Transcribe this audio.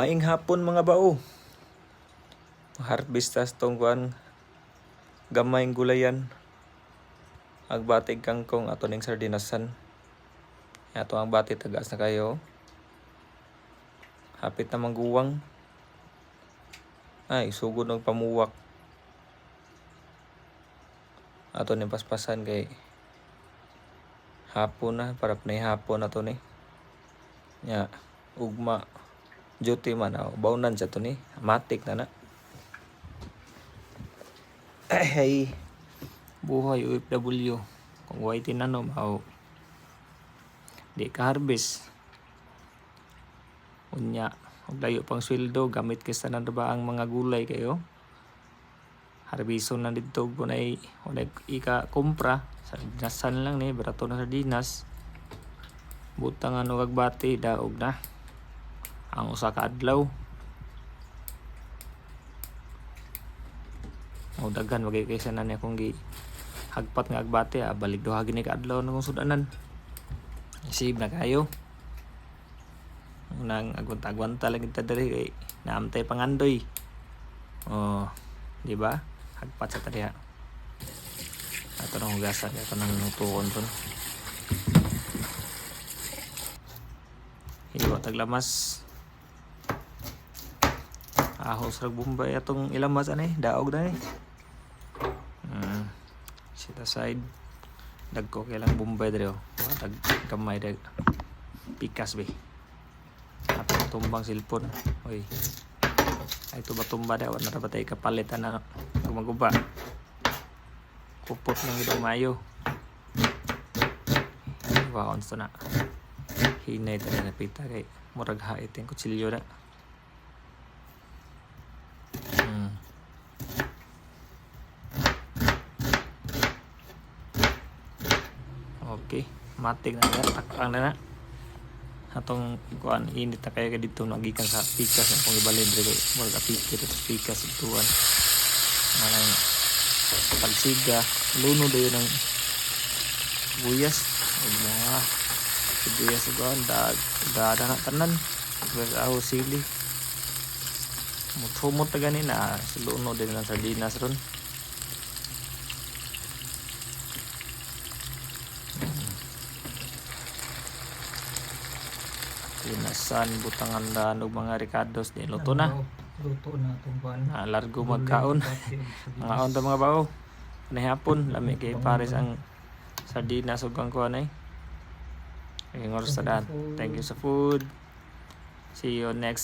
Maing hapon mga bao. Harvestas tong kuan gamayng gulayan. Agbatig kangkong ato ning sardinasan. Ato ang bati tagas na kayo. Hapit na mangguwang. Ay, sugod ng pamuwak. Ato ning paspasan kay hapon na, para panay hapon na to ni. Ya, ugma duty man aw bawnan sa to ni. Matik na na. Ay, buhay OFW. Kung way tinanom aw di ka harvest. Unya, og layo pang sweldo gamit kay tanan ba ang mga gulay kayo. Harbison na dito kunay ika kumpra sa dinasan lang ni barato na sardinas. Butang ano kagbati daog na ang usa ka adlaw. O daghan wagay kaysa na akong gi hagpat nga agbati balik duha gini ka adlaw na kong sudanan. Isib na kayo. Unang agwanta-agwanta lang kita diri kay naamtay pangandoy. Oh, di ba? Hagpat sa tadiha. Ato nang hugasan, ato nang nutuon ton. Hiwa taglamas. Ahos rag Bombay atong ilamas ani, daog na ni. Set aside. Dagko kay lang Bombay diri oh. Dag kamay dag pikas be. Atong tumbang silpon. Oy. Ay to ba tumba daw na batay kapalitan na gumaguba. Kupot ng idong mayo. Wow, onsto na. Hinay tani na pita kay murag hait yung kutsilyo na. Okay, matik na nga, takang na na. Atong kuan init na kaya dito nagikan sa pikas na kung ibalin dito murag apikit at pikas ituan. Manang pagsiga, luno daw yun ng buyas. Ay mga sibuyas kuan dada na tanan. Aho sili. Muthumot na ganina, luno din ng sardinas ron. Tinasan butangan dan og mga ricados di luto na. Luto na itong ban. Largo magkaon. Mga on to mga bao. Kanay hapon lami kay pares ang sardinas ug ang kuan ay. Ingor sa dat. Thank you sa food. See you next